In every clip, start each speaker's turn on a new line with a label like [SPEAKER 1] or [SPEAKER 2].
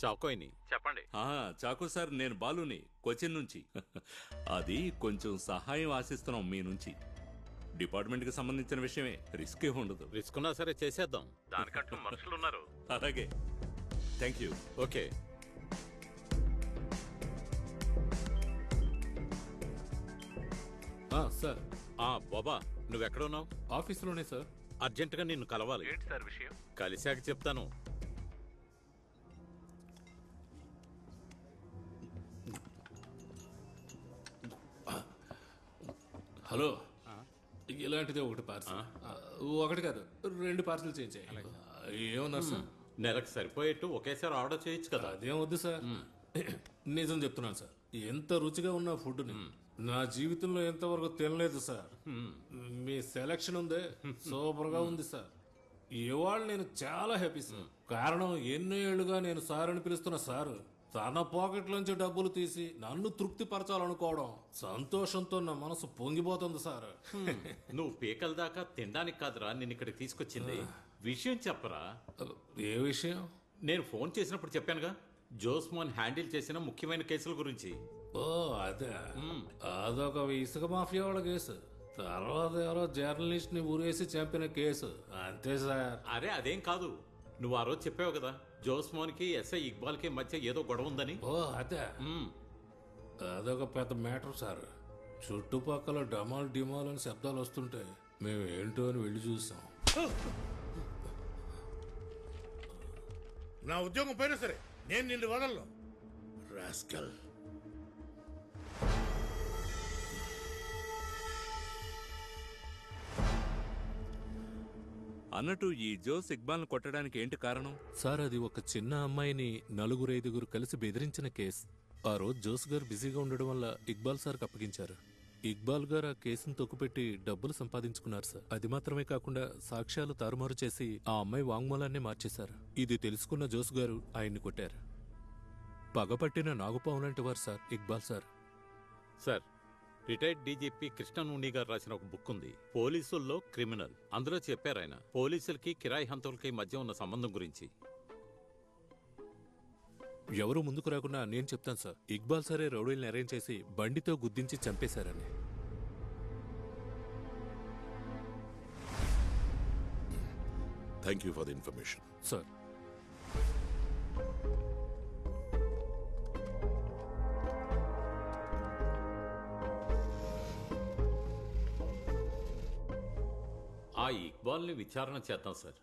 [SPEAKER 1] చాకోయిని చెప్పండి.
[SPEAKER 2] Choco sir, నేను బాలుని, కొచ్చిన్ నుంచి. అది కొంచెం సహాయం ఆశిస్తున్నాం మీ నుంచి. డిపార్ట్మెంట్ కి సంబంధించిన విషయమే, రిస్క్ ఏ ఉండదు.
[SPEAKER 1] రిస్క్ ఉన్నా సరే చేసేద్దాం, దానికంటూ మనుషులున్నారు.
[SPEAKER 2] అలాగే, థ్యాంక్ యూ.
[SPEAKER 1] ఓకే.
[SPEAKER 3] సార్.
[SPEAKER 1] బాబా, నువ్వెక్కడున్నావు?
[SPEAKER 3] ఆఫీస్లోనే సార్.
[SPEAKER 1] అర్జెంటుగా నిన్ను కలవాలి.
[SPEAKER 4] ఏంటి సార్ విషయం?
[SPEAKER 1] కలిశాక చెప్తాను.
[SPEAKER 3] హలో, ఇలాంటిదే ఒకటి పార్సల్. ఒకటి కాదు, 2 పార్సల్ చేయించాయి. ఏమన్నారు సార్?
[SPEAKER 1] నెలకు సరిపోయేట్టు ఒకేసారి ఆర్డర్ చేయొచ్చు కదా.
[SPEAKER 3] అదేం వద్దు సార్. నిజం చెప్తున్నాను సార్, ఎంత రుచిగా ఉన్న ఫుడ్ని నా జీవితంలో ఎంతవరకు తినలేదు సార్. మీ సెలక్షన్ ఉందే, సూపర్ గా ఉంది సార్. ఇవాళ నేను చాలా హ్యాపీ సార్. కారణం, ఎన్నో ఏళ్లుగా నేను సార్ అని పిలుస్తున్న సార్ తన పాకెట్ లోంచి డబ్బులు తీసి నన్ను తృప్తి పరచాలనుకోవడం, సంతోషంతో నా మనసు పొంగిపోతుంది సార్.
[SPEAKER 1] నువ్వు పీకల దాకా తినడానికి కాదురా నిన్ను ఇక్కడికి తీసుకొచ్చింది. విషయం చెప్పరా.
[SPEAKER 3] ఏ విషయం?
[SPEAKER 1] నేను ఫోన్ చేసినప్పుడు చెప్పానుగా, జోస్మోన్ హ్యాండిల్ చేసిన ముఖ్యమైన కేసుల గురించి.
[SPEAKER 3] ఓ అదే, అదొక ఇసుక మాఫియా వాళ్ళ కేసు. తర్వాత ఎవరో జర్నలిస్ట్ ని ఊరేసి చంపిన కేసు, అంతే సార్.
[SPEAKER 1] అరే అదేం కాదు, నువ్వు ఆ రోజు చెప్పావు కదా జోస్మోన్ కి ఎస్ఐ ఇక్బాల్ కి మధ్య ఏదో గొడవ ఉందని.
[SPEAKER 3] ఓ అదే, అదొక పెద్ద మ్యాటర్ సార్. చుట్టుపక్కల డమాల్ డిమాల్ అని శబ్దాలు వస్తుంటే మేము ఏంటో అని వెళ్ళి చూసాం.
[SPEAKER 5] నా ఉద్యోగం పోయినా సరే నేను నిన్ను వదలను రాస్కల్.
[SPEAKER 2] అన్నట్టు ఈ జోస్ ఇక్బాల్ ను కొట్టడానికి ఏంటి కారణం?
[SPEAKER 3] సార్, అది ఒక చిన్న అమ్మాయిని 4-5 కలిసి బెదిరించిన కేసు. ఆ రోజు జోస్ గారు బిజీగా ఉండడం వల్ల ఇక్బాల్ సార్కి అప్పగించారు. ఇక్బాల్ గారు ఆ కేసును తొక్కుపెట్టి డబ్బులు సంపాదించుకున్నారు సార్. అది మాత్రమే కాకుండా సాక్ష్యాలు తారుమారు చేసి ఆ అమ్మాయి వాంగ్మూలాన్ని మార్చేశారు. ఇది తెలుసుకున్న జోస్ గారు ఆయన్ని కొట్టారు. పగపట్టిన నాగుపాము లాంటి వారు sir Iqbal sir.
[SPEAKER 1] Sir, retired DGP కృష్ణనుని గారు రాసిన ఒక బుక్ ఉంది, పోలీసుల్లో క్రిమినల్. అందులో చెప్పారు ఆయన పోలీసులకి కిరాయి హంతకులకి మధ్య ఉన్న సంబంధం గురించి.
[SPEAKER 3] ఎవరూ ముందుకు రాకుండా నేను చెప్తాను సార్, ఇక్బాల్ సరే రౌడీల్ని అరేంజ్ చేసి బండితో గుద్దించి చంపేశారని.
[SPEAKER 5] Thank you for the information
[SPEAKER 3] sir.
[SPEAKER 1] ఆ ఇక్బాల్ ని విచారణ చేద్దాం సార్.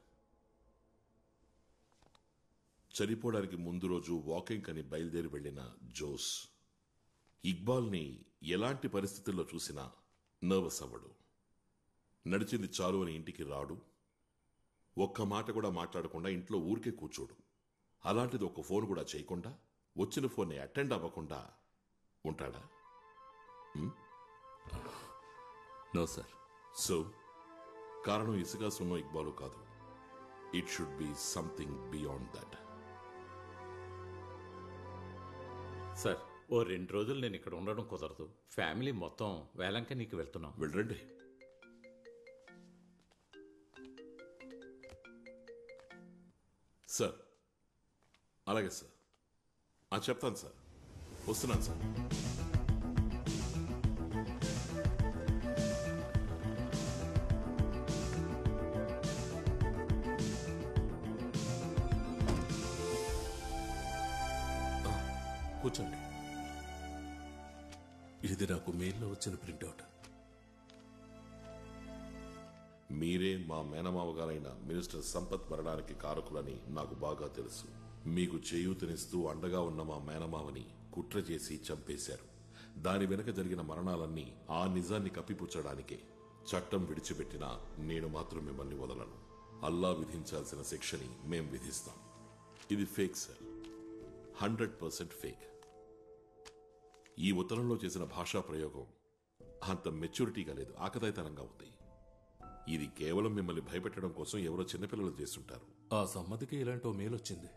[SPEAKER 5] చనిపోవడానికి ముందు రోజు వాకింగ్ అని బయలుదేరి వెళ్లిన జోస్ ఇక్బాల్ ని ఎలాంటి పరిస్థితుల్లో చూసినా నర్వస్ అవ్వడు. నడిచింది చాలు అని ఇంటికి రాడు. ఒక్క మాట కూడా మాట్లాడకుండా ఇంట్లో ఊరికే కూర్చోడు. అలాంటిది ఒక ఫోన్ కూడా చేయకుండా, వచ్చిన ఫోన్ని అటెండ్ అవ్వకుండా ఉంటాడా?
[SPEAKER 2] No sir.
[SPEAKER 5] సో కారణం ఇసుగా సున్నో ఇక్బాలు కాదు. It should be something beyond that.
[SPEAKER 1] Sir, ఓ 2 రోజులు నేను ఇక్కడ ఉండడం కుదరదు. ఫ్యామిలీ మొత్తం వేలంకనీకి వెళ్తున్నాం.
[SPEAKER 5] వెళ్ళండి. సార్, అలాగే సార్. చెప్తాను సార్. వస్తున్నాను సార్.
[SPEAKER 3] కూర్చోండి. ఇది నాకు మెయిల్లో వచ్చిన ప్రింట్అవుట్.
[SPEAKER 5] మీరే మా మేనమావ గారైన మినిస్టర్ సంపత్ మరణానికి కారకులని నాకు బాగా తెలుసు. మీకు చేయూతనిస్తూ అండగా ఉన్న మా మేనమావని కుట్ర చేసి చంపేశారు. దాని వెనుక జరిగిన మరణాలన్నీ ఆ నిజాన్ని కప్పిపుచ్చడానికే. చట్టం విడిచిపెట్టినా నేను మాత్రం మిమ్మల్ని వదలను. అల్లా విధించాల్సిన శిక్షని మేం విధిస్తాం. ఇది ఫేక్ సార్, 100% ఫేక్. ఈ ఉత్తరంలో చేసిన భాషా ప్రయోగం అంత మెచ్యూరిటీగా లేదు, ఆకతాయితనంగా ఉంది. ఇది కేవలం మిమ్మల్ని భయపెట్టడం కోసం ఎవరో చిన్నపిల్లలు చేస్తుంటారు.
[SPEAKER 3] ఆ సమ్మతికి ఇలాంటి మెయిల్ వచ్చింది.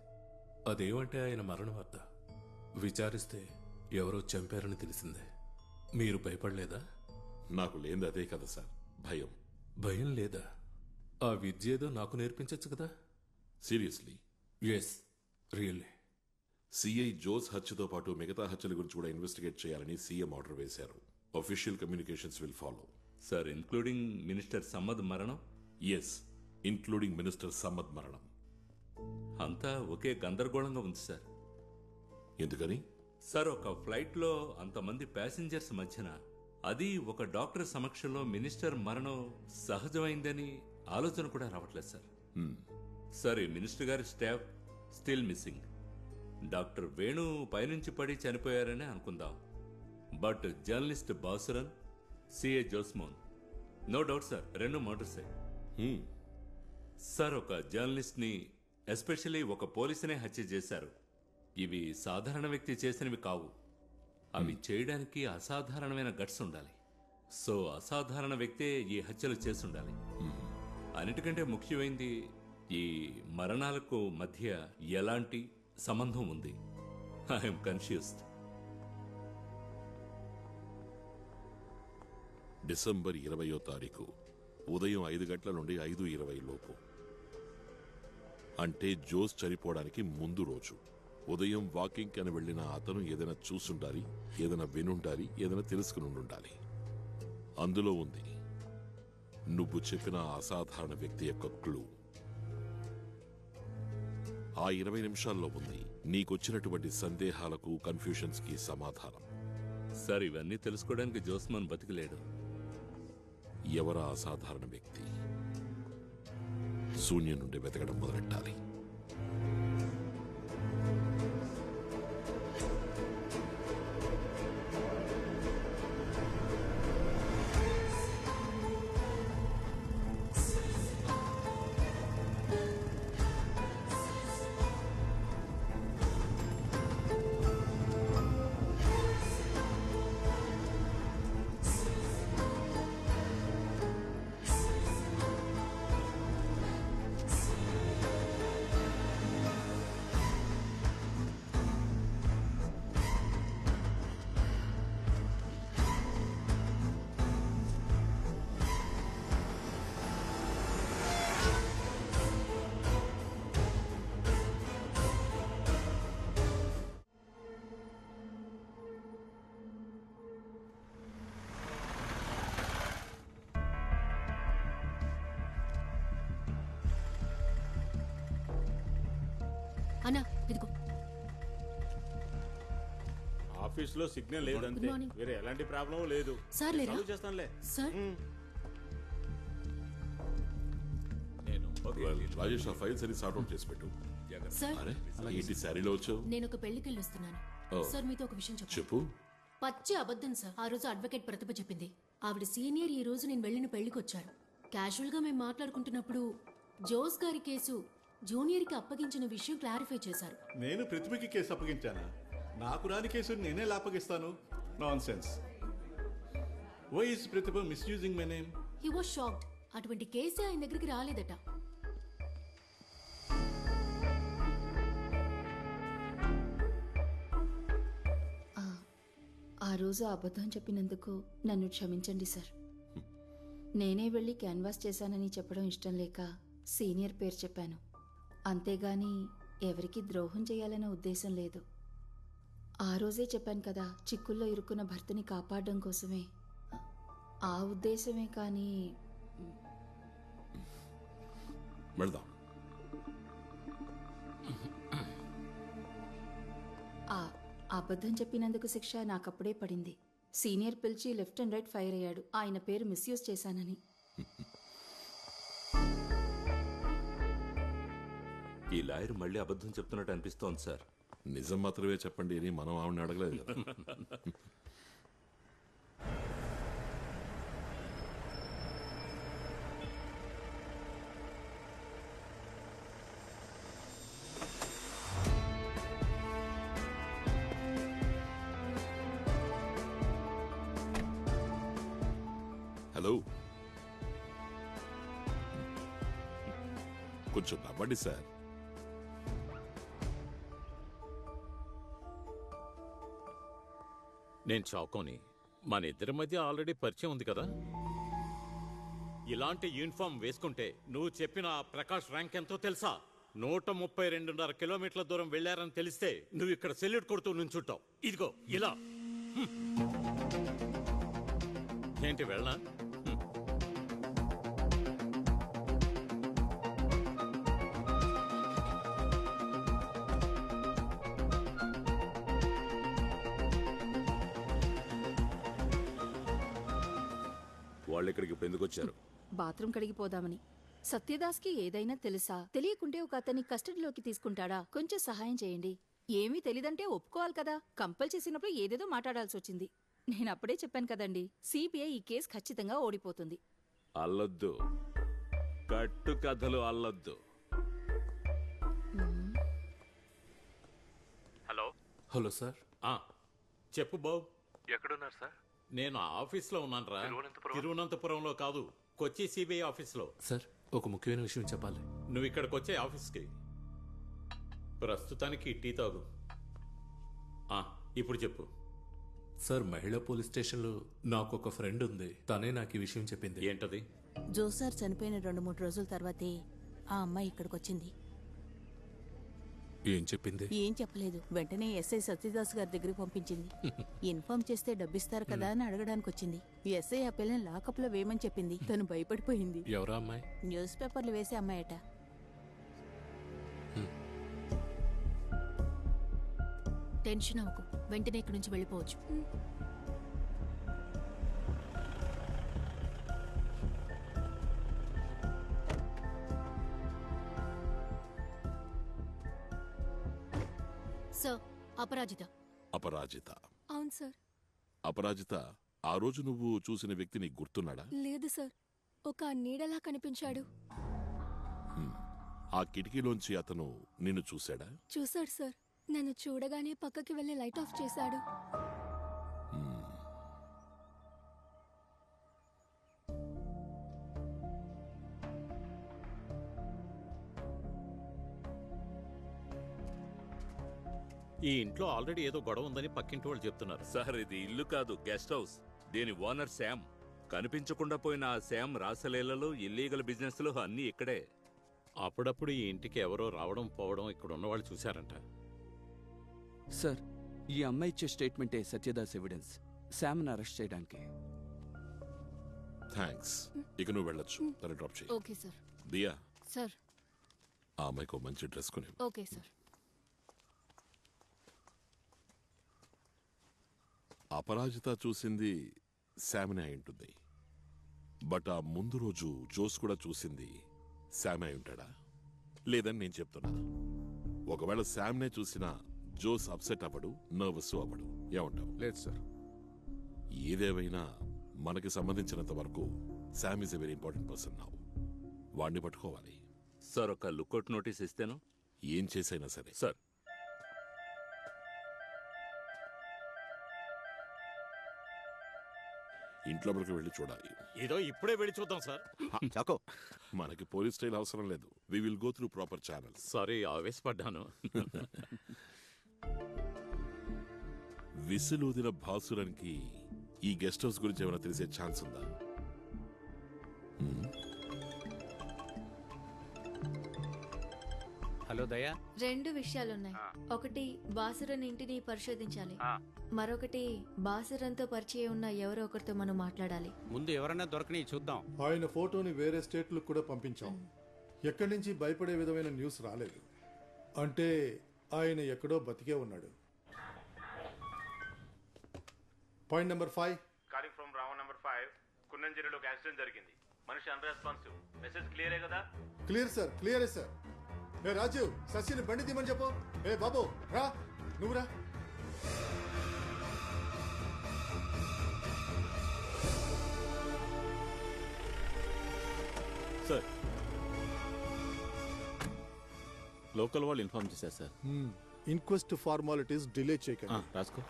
[SPEAKER 3] అదేమంటే ఆయన మరణ వార్త. విచారిస్తే ఎవరో చంపారని తెలిసిందే. మీరు భయపడలేదా?
[SPEAKER 5] నాకు లేనిది అదే కదా సార్, భయం.
[SPEAKER 3] భయం లేదా? ఆ విద్య ఏదో నాకు నేర్పించచ్చు కదా.
[SPEAKER 5] Seriously?
[SPEAKER 3] Yes, really.
[SPEAKER 5] CI Jose హత్యతో పాటు మిగతా హత్యల గురించి కూడా ఇన్వెస్టిగేట్ చేయాలని సీఎం ఆర్డర్ వేశారు. Official communications will follow.
[SPEAKER 2] Sir, including minister సమ్మద్ మరణం?
[SPEAKER 5] ఎస్, ఇంక్లూడింగ్ మినిస్టర్ సమ్మద్ మరణం.
[SPEAKER 2] అంతా ఒకే గందరగోళంగా ఉంది సార్.
[SPEAKER 5] ఎందుకని?
[SPEAKER 2] సార్, ఒక ఫ్లైట్లో అంతమంది ప్యాసింజర్స్ మధ్యన, అది ఒక డాక్టర్ సమక్షంలో మినిస్టర్ మరణం సహజమైందని ఆలోచన కూడా రావట్లేదు సార్. సార్, ఈ మినిస్టర్ గారి staff still missing. Doctor Venu పైనుంచి పడి చనిపోయారని అనుకుందాం. But journalist Bhasuran, CA Josemon, no doubt sir, 2 మర్డర్సే. సార్, ఒక జర్నలిస్ట్ ని, ఎస్పెషల్లీ ఒక పోలీసునే హత్య చేశారు. ఇవి సాధారణ వ్యక్తి చేసినవి కావు. అవి చేయడానికి అసాధారణమైన గట్స్ ఉండాలి. సో అసాధారణ వ్యక్తే ఈ హత్యలు చేసుండాలి. అన్నిటికంటే ముఖ్యమైనది, ఈ మరణాలకు మధ్య ఎలాంటి సంబంధం ఉంది? I'm confused.
[SPEAKER 5] డిసెంబర్ 20వ తారీఖు ఉదయం 5 గంటల నుండి 5:20 లోపు, అంటే జోస్ చనిపోవడానికి ముందు రోజు ఉదయం వాకింగ్ అని వెళ్లిన అతను ఏదైనా చూసుండాలి, ఏదైనా వినుండాలి, ఏదైనా తెలుసుకుని ఉండాలి. అందులో ఉంది నువ్వు చెప్పిన అసాధారణ వ్యక్తి యొక్క క్లూ. ఆ 20 నిమిషాల్లో ఉంది నీకొచ్చినటువంటి సందేహాలకు, కన్ఫ్యూషన్స్ కి సమాధానం.
[SPEAKER 2] సార్, ఇవన్నీ తెలుసుకోవడానికి జోస్మాన్ బతికిలేడు.
[SPEAKER 5] ఎవరా అసాధారణ వ్యక్తి? శూన్యం నుండి వెతకడం మొదలెట్టాలి.
[SPEAKER 4] అన్నా ఇదిగో.
[SPEAKER 6] ఆఫీస్ లో సిగ్నల్ లేదంతే,
[SPEAKER 4] Good morning.
[SPEAKER 6] వేరే ఎలాంటి ప్రాబ్లం లేదు.
[SPEAKER 4] సార్ లేరా?
[SPEAKER 6] సాల్వ్ చేస్తానులే.
[SPEAKER 4] సార్
[SPEAKER 1] నేను
[SPEAKER 5] Well, రాజేష్, ఆ ఫైల్స్ అన్ని సార్ట్అవుట్ చేసి పెట్టు.
[SPEAKER 4] సార్
[SPEAKER 5] అరే, ఏంటి శారీలో వచ్చావు?
[SPEAKER 4] నేను ఒక పెళ్లికి వస్తున్నాను.
[SPEAKER 5] ఓ.
[SPEAKER 4] సార్ మీతో ఒక విషయం చెప్పాలి.
[SPEAKER 5] చెప్పు.
[SPEAKER 4] పచ్చి అబద్ధం సార్. ఆ రోజు అడ్వకేట్ ప్రతిభ చెప్పింది. ఆవిడ సీనియర్ ఈ రోజు నేను వెళ్ళిన పెళ్లికి వచ్చారు. క్యాజువల్ గా మేము మాట్లాడుకుంటున్నప్పుడు జోస్ గారి కేసు జూనియర్ కి అప్పగించిన విషయం క్లారిఫై చేశారు.
[SPEAKER 7] నేను ప్రతిభకి కేసు అప్పగించానా? నాకు రాని కేసు నేనే అప్పగిస్తాను? Nonsense. Why is Prathibha misusing my name?
[SPEAKER 4] He was shocked. అటువంటి కేసే ఆయన దగ్గరికి రాలేదట.
[SPEAKER 8] ఆ రోజు అబద్ధం చెప్పినందుకు నన్ను క్షమించండి సార్. నేనే వెళ్ళి క్యాన్వాస్ చేశానని చెప్పడం ఇష్టం లేక సీనియర్ పేరు చెప్పాను. అంతేగాని ఎవరికి ద్రోహం చేయాలనే ఉద్దేశం లేదు. ఆ రోజే చెప్పాను కదా, చిక్కుల్లో ఇరుక్కున్న భర్తని కాపాడడం కోసమే. ఆ ఉద్దేశమే కానీ
[SPEAKER 5] వెళ్దాం.
[SPEAKER 8] ఆ అబద్ధం చెప్పినందుకు శిక్ష నాకప్పుడే పడింది. సీనియర్ పిలిచి లెఫ్ట్ అండ్ రైట్ ఫైర్ అయ్యాడు, ఆయన పేరు మిస్యూజ్ చేశానని.
[SPEAKER 2] ఈ లాయర్ మళ్ళీ అబద్ధం చెప్తున్నట్టు అనిపిస్తోంది సార్.
[SPEAKER 5] నిజం మాత్రమే చెప్పండి అని మనం ఆవిడని అడగలేదు కదా. హలో, కొంచెం నవ్వండి సార్.
[SPEAKER 1] నేను చౌకోని. మన ఇద్దరి మధ్య ఆల్రెడీ పరిచయం ఉంది కదా. ఇలాంటి యూనిఫామ్ వేసుకుంటే నువ్వు చెప్పిన ఆ ప్రకాష్ ర్యాంక్ ఎంతో తెలుసా? 132.5 కిలోమీటర్ల దూరం వెళ్లారని తెలిస్తే నువ్వు ఇక్కడ సెల్యూట్ కొడుతూ నుంచుంటావు. ఇదిగో ఇలా. ఏంటి వెళ్ళనా?
[SPEAKER 5] వాళ్ళు ఇక్కడికి ఇప్పుడు ఎందుకు వచ్చారు?
[SPEAKER 8] బాత్రూమ్ కడిగిపోదామని. సత్యదాస్కి ఏదైనా తెలుసా? తెలియకుంటే ఒక అతన్ని కస్టడీలోకి తీసుకుంటాడా? కొంచెం సహాయం చేయండి. ఏమీ తెలీదంటే ఒప్పుకోవాలి కదా. కంపల్ చేసినప్పుడు ఏదేదో మాట్లాడాల్సి వచ్చింది. నేను అప్పుడే చెప్పాను కదండి, సిబిఐ ఈ కేసు ఖచ్చితంగా ఓడిపోతుంది.
[SPEAKER 5] అల్లొద్దు, కట్టు కథలు అల్లొద్దు.
[SPEAKER 1] హలో.
[SPEAKER 2] Hello sir.
[SPEAKER 1] చెప్పు బాబు.
[SPEAKER 2] ఎక్కడున్నారు సార్?
[SPEAKER 1] నేను ఆఫీస్లో ఉన్నాను రా. తిరువనంతపురంలో కాదు, కొచ్చి సిబిఐ ఆఫీస్లో.
[SPEAKER 3] సార్, ఒక ముఖ్యమైన విషయం చెప్పాలి.
[SPEAKER 1] నువ్వు ఇక్కడికి వచ్చే ఆఫీస్కి. ప్రస్తుతానికి టీ తాగు. ఇప్పుడు చెప్పు.
[SPEAKER 3] సార్, మహిళా పోలీస్ స్టేషన్లో నాకు ఒక ఫ్రెండ్ ఉంది. తనే నాకు ఈ విషయం చెప్పింది.
[SPEAKER 1] ఏంటది?
[SPEAKER 9] జోసార్ చనిపోయిన 2-3 రోజుల తర్వాతే ఆ అమ్మాయి ఇక్కడికి వచ్చింది.
[SPEAKER 3] ఏం చెప్పింది?
[SPEAKER 9] ఏం చెప్పలేదు. వెంటనే ఎస్ఐ సత్యదాస్ గారి దగ్గరికి పంపించింది. ఇన్ఫార్మ్ చేస్తే డబ్బిస్తారు కదా అని అడగడానికి వచ్చింది. ఎస్ఐ ఆ పిల్లని లాకప్ లో వేయమని చెప్పింది. తను భయపడిపోయింది.
[SPEAKER 3] ఎవరా అమ్మాయి?
[SPEAKER 9] న్యూస్ పేపర్లు వేసే అమ్మాయట.
[SPEAKER 4] టెన్షన్ అవ్వకు, వెంటనే ఇక్కడి నుంచి వెళ్ళిపోవచ్చు. సార్, అపరాజిత.
[SPEAKER 5] అపరాజిత?
[SPEAKER 10] అవును సార్.
[SPEAKER 5] అపరాజిత, ఆ రోజు నువ్వు చూసిన వ్యక్తి నీకు గుర్తున్నాడా?
[SPEAKER 10] లేదు సార్, ఒక నీడలా కనిపించాడు.
[SPEAKER 5] ఆ కిటికీలోంచి అతను నిన్ను చూశాడా?
[SPEAKER 10] చూశాడు సార్. నన్ను చూడగానే పక్కకి వెళ్లి లైట్ ఆఫ్ చేశాడు.
[SPEAKER 1] ఈ ఇంట్లో ఆల్రెడీ ఏదో గొడవ ఉందని పక్కింటి వాళ్ళు చెప్తున్నారు.
[SPEAKER 2] సార్, ఇది ఇల్లు కాదు, గెస్ట్ హౌస్. దీని ఓనర్ శామ్. కనిపించకుండా పోయిన ఆ శామ్ రాసలీలలో, ఇల్లీగల్ బిజినెస్ లో అన్నీ ఇక్కడే.
[SPEAKER 1] అప్పుడప్పుడు ఈ ఇంటికి ఎవరో రావడం పోవడం ఇక్కడ ఉన్నవాళ్ళు చూశారంట.
[SPEAKER 11] సార్, ఈ అమ్మాయి ఇచ్చే స్టేట్మెంటే సత్యదాస్ ఎవిడెన్స్ శామ్ను అరెస్ట్ చేయడానికి.
[SPEAKER 5] థ్యాంక్స్. ఇక నువ్వు వెళ్ళొచ్చు. తను డ్రాప్ చేయి.
[SPEAKER 4] Okay sir.
[SPEAKER 5] దియా,
[SPEAKER 4] సార్.
[SPEAKER 5] ఆ అమ్మాయికి ఒక మంచి డ్రెస్ కొని.
[SPEAKER 4] Okay sir.
[SPEAKER 5] అపరాజిత చూసింది శామ్నే అయి ఉంటుంది. బట్ ఆ ముందు రోజు జోస్ కూడా చూసింది శామ్ అయి ఉంటాడా? లేదని నేను చెప్తున్నా. ఒకవేళ శామ్నే చూసినా జోస్ అప్సెట్ అవ్వడు, నర్వస్ అవ్వడు. ఏమంటావు?
[SPEAKER 11] లేదు సార్.
[SPEAKER 5] ఏదేవైనా మనకి సంబంధించినంత వరకు Sam is a very important person now. వాడిని పట్టుకోవాలి.
[SPEAKER 2] సార్, ఒక లుక్అవుట్ నోటీస్ ఇస్తేను?
[SPEAKER 5] ఏం చేసైనా సరే.
[SPEAKER 2] సార్.
[SPEAKER 5] ఇంట్లోకి వెళ్ళి చూడాలి.
[SPEAKER 1] ఏదో ఇప్పుడే వెళ్ళి చూద్దాం సార్.
[SPEAKER 11] చాకో,
[SPEAKER 5] మనకి పోలీస్ స్టైల్ అవసరం లేదు. We will go through proper channels.
[SPEAKER 1] Sorry, ఆవేశపడ్డాను.
[SPEAKER 5] విసులూదిన భాసురానికి ఈ గెస్ట్ హౌస్ గురించి ఏమైనా తెలిసే ఛాన్స్ ఉందా?
[SPEAKER 11] హలో దయా.
[SPEAKER 10] 2 విషయాలున్నాయి. ఒకటి, బాసురన్ ఇంటిని పరిశోధించాలి. మరొకటి, బాసురన్తో పరిచయం ఉన్న ఎవరో ఒకరితో మనం మాట్లాడాలి.
[SPEAKER 11] ముందు ఎవరన్నా దొరకని చూద్దాం.
[SPEAKER 12] ఆయన ఫోటోని వేరే స్టేట్లకు కూడా పంపించాం. ఎక్కడి నుంచి భయపడే విధమైన న్యూస్ రాలేదు. అంటే ఆయన ఎక్కడో బతికే ఉన్నాడు. Point number 5.
[SPEAKER 6] Calling from Ravan number 5. కున్నంజిరిలో ఒక యాక్సిడెంట్ జరిగింది. మనిషి అన్రెస్పాన్సివ్. మెసేజ్ క్లియరే కదా?
[SPEAKER 12] క్లియర్ సార్, క్లియరే సార్. ఏ రాజీవ్, శశిని బండి తీమని చెప్పు. ఏ బాబు రా, నువ్వు రా.
[SPEAKER 6] సార్, లోకల్ వాళ్ళు ఇన్ఫార్మ్ చేశారు సార్.
[SPEAKER 12] ఇన్క్వెస్ట్ ఫార్మాలిటీస్ డిలే చేయకండి.
[SPEAKER 6] రాసుకో.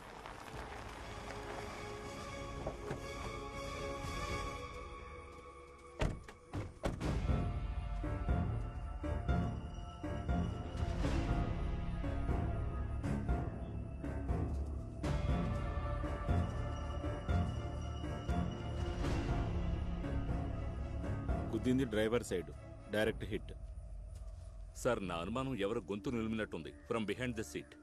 [SPEAKER 6] గుద్దింది driver side, direct hit.
[SPEAKER 2] Sir నా అనుమానం ఎవరో గొంతు నిలిమినట్టుంది ఫ్రమ్ బిహైండ్ ద సీట్.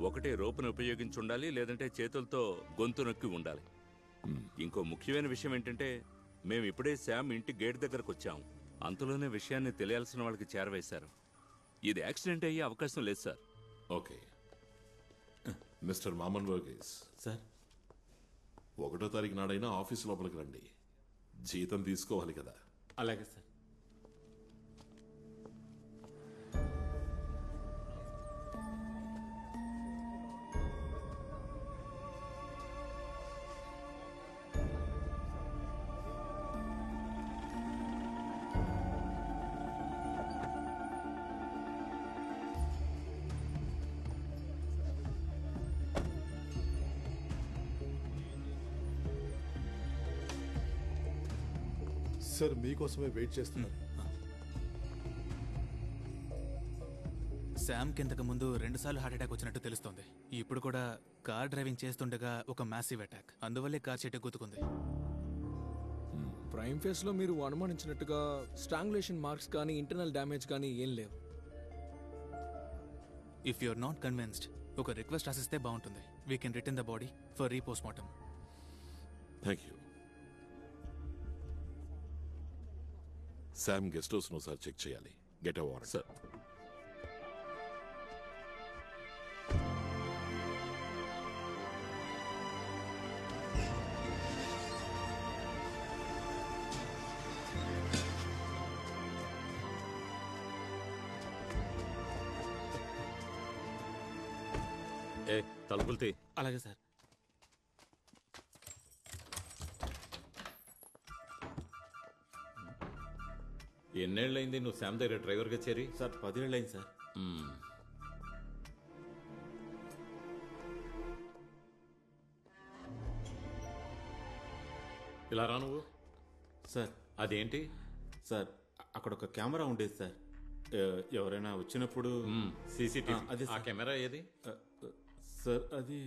[SPEAKER 2] ఒకటే రోపును ఉపయోగించి ఉండాలి, లేదంటే చేతులతో గొంతు నొక్కి ఉండాలి. ఇంకో ముఖ్యమైన విషయం ఏంటంటే మేము ఇప్పుడే శామ్ ఇంటి గేట్ దగ్గరకు వచ్చాం. అంతలోనే విషయాన్ని తెలియాల్సిన వాళ్ళకి చేరవేశారు. ఇది యాక్సిడెంట్ అయ్యే అవకాశం లేదు sir.
[SPEAKER 5] Okay mister మామన్ Verghese
[SPEAKER 13] sir,
[SPEAKER 5] 1వ తారీఖు నాడైనా ఆఫీస్ లోపలికి రండి. జీతం తీసుకోవాలి కదా.
[SPEAKER 13] అలాగే సార్.
[SPEAKER 12] సార్ మీకోసమే వెయిట్ చేస్తున్నారు.
[SPEAKER 14] శామ్కి ఇంతకు ముందు 2 సార్లు హార్ట్ అటాక్ వచ్చినట్టు తెలుస్తోంది. ఇప్పుడు కూడా కార్ డ్రైవింగ్ చేస్తుండగా ఒక మ్యాసివ్ అటాక్, అందువల్లే కార్ చెట్టు గుద్దుకుంది.
[SPEAKER 15] ప్రైమ్ ఫేస్ లో మీరు అనుమానించినట్టుగా స్ట్రాంగులేషన్ మార్క్స్ కానీ ఇంటర్నల్ డ్యామేజ్ కానీ ఏం లేవు.
[SPEAKER 14] If you are not convinced, ఒక రిక్వెస్ట్ రాసిస్తే బాగుంటుంది. We can return the body for repostmortem.
[SPEAKER 5] Thank you. Sam guest house ను సార్ చెక్ చేయాలి. Get a warrant.
[SPEAKER 2] సార్
[SPEAKER 1] తలుపులు తీ.
[SPEAKER 14] అలాగే సార్.
[SPEAKER 1] ఎన్నేళ్ళైంది నువ్వు శామ్ దగ్గర డ్రైవర్గా చేరి?
[SPEAKER 13] సార్ 10 ఏళ్ళు అయింది సార్.
[SPEAKER 1] ఇలా రా నువ్వు.
[SPEAKER 13] సార్
[SPEAKER 1] అదేంటి?
[SPEAKER 13] సార్ అక్కడ ఒక కెమెరా ఉండేది సార్. ఎవరైనా వచ్చినప్పుడు
[SPEAKER 1] సీసీటీవీ.
[SPEAKER 13] అదే
[SPEAKER 1] ఆ కెమెరా ఏది?
[SPEAKER 13] సార్ అది